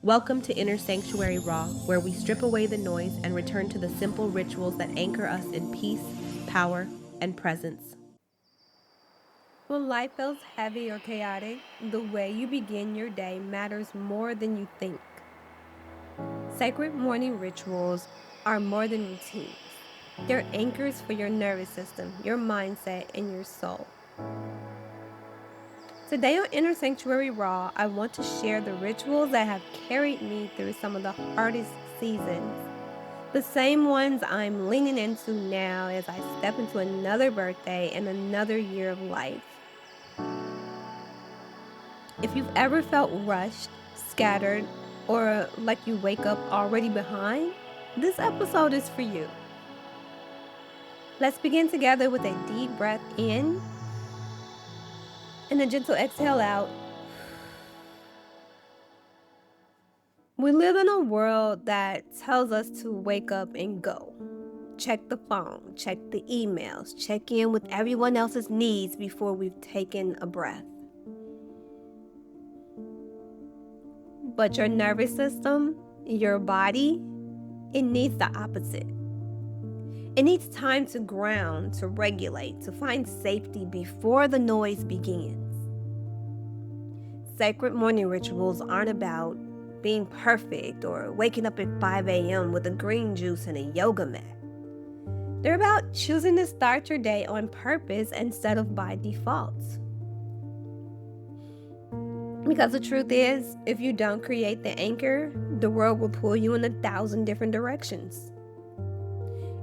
Welcome to Inner Sanctuary Raw, where we strip away the noise and return to the simple rituals that anchor us in peace, power, and presence. When life feels heavy or chaotic, the way you begin your day matters more than you think. Sacred morning rituals are more than routines. They're anchors for your nervous system, your mindset, and your soul. Today on Inner Sanctuary Raw, I want to share the rituals that have carried me through some of the hardest seasons. The same ones I'm leaning into now as I step into another birthday and another year of life. If you've ever felt rushed, scattered, or like you wake up already behind, this episode is for you. Let's begin together with a deep breath in and a gentle exhale out. We live in a world that tells us to wake up and go. Check the phone, check the emails, check in with everyone else's needs before we've taken a breath. But your nervous system, your body, it needs the opposite. It needs time to ground, to regulate, to find safety before the noise begins. Sacred morning rituals aren't about being perfect or waking up at 5 a.m. with a green juice and a yoga mat. They're about choosing to start your day on purpose instead of by default. Because the truth is, if you don't create the anchor, the world will pull you in 1,000 different directions.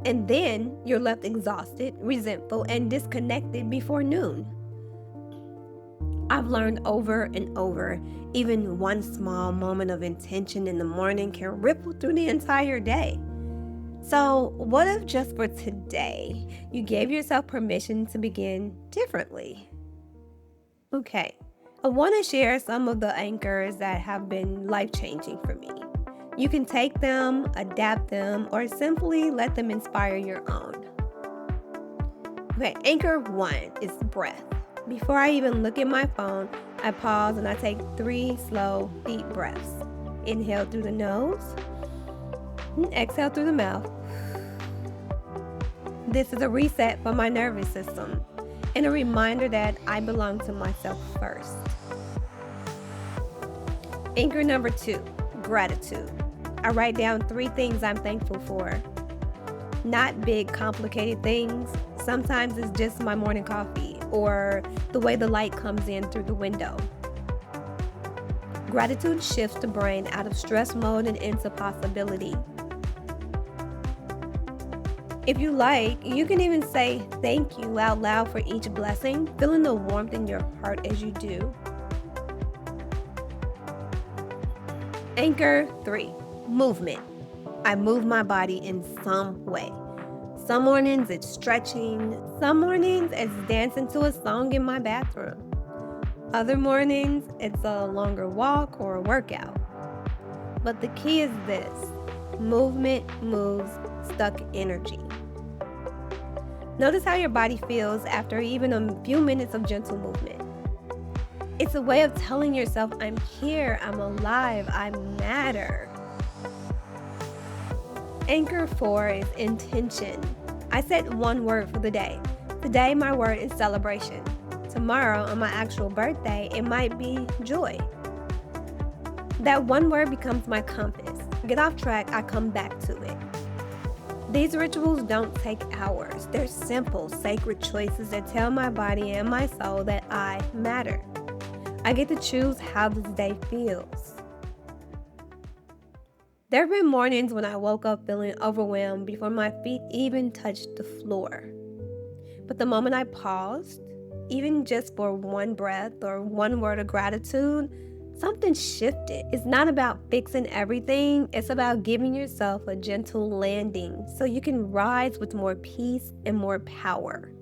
And then you're left exhausted, resentful, and disconnected before noon. I've learned over and over, even one small moment of intention in the morning can ripple through the entire day. So, what if just for today, you gave yourself permission to begin differently? Okay, I want to share some of the anchors that have been life-changing for me. You can take them, adapt them, or simply let them inspire your own. Okay, anchor 1 is breath. Before I even look at my phone, I pause and I take 3 slow, deep breaths. Inhale through the nose, and exhale through the mouth. This is a reset for my nervous system and a reminder that I belong to myself first. Anchor number 2, gratitude. I write down 3 things I'm thankful for. Not big, complicated things. Sometimes it's just my morning coffee or the way the light comes in through the window. Gratitude shifts the brain out of stress mode and into possibility. If you like, you can even say thank you out loud for each blessing, feeling the warmth in your heart as you do. Anchor 3, movement. I move my body in some way. Some mornings it's stretching, some mornings it's dancing to a song in my bathroom. Other mornings it's a longer walk or a workout. But the key is this: movement moves stuck energy. Notice how your body feels after even a few minutes of gentle movement. It's a way of telling yourself, I'm here, I'm alive, I matter. Anchor 4 is intention. I set one word for the day. Today, my word is celebration. Tomorrow, on my actual birthday, it might be joy. That one word becomes my compass. Get off track, I come back to it. These rituals don't take hours. They're simple, sacred choices that tell my body and my soul that I matter. I get to choose how this day feels. There have been mornings when I woke up feeling overwhelmed before my feet even touched the floor. But the moment I paused, even just for one breath or one word of gratitude, something shifted. It's not about fixing everything. It's about giving yourself a gentle landing so you can rise with more peace and more power.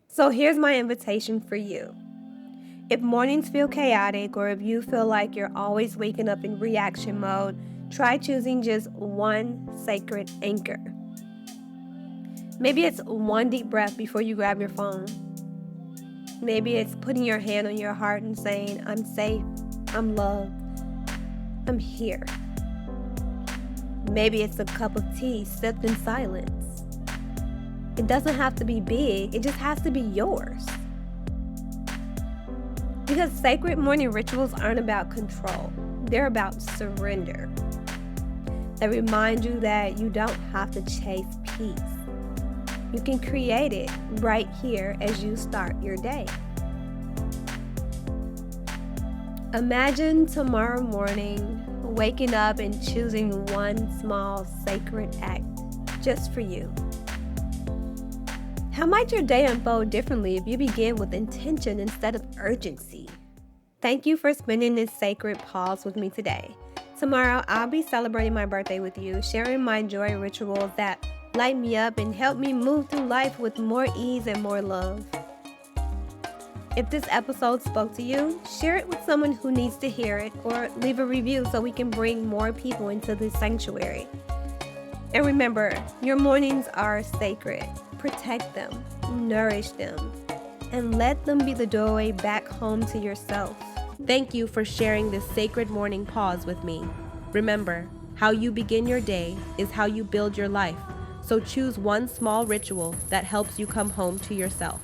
So here's my invitation for you. If mornings feel chaotic or if you feel like you're always waking up in reaction mode, try choosing just one sacred anchor. Maybe it's one deep breath before you grab your phone. Maybe it's putting your hand on your heart and saying, I'm safe, I'm loved, I'm here. Maybe it's a cup of tea sipped in silence. It doesn't have to be big, it just has to be yours. Because sacred morning rituals aren't about control, they're about surrender. They remind you that you don't have to chase peace. You can create it right here as you start your day. Imagine tomorrow morning waking up and choosing one small sacred act just for you. How might your day unfold differently if you begin with intention instead of urgency? Thank you for spending this sacred pause with me today. Tomorrow, I'll be celebrating my birthday with you, sharing my joy rituals that light me up and help me move through life with more ease and more love. If this episode spoke to you, share it with someone who needs to hear it, or leave a review so we can bring more people into this sanctuary. And remember, your mornings are sacred. Protect them, nourish them, and let them be the doorway back home to yourself. Thank you for sharing this sacred morning pause with me. Remember, how you begin your day is how you build your life. So choose one small ritual that helps you come home to yourself.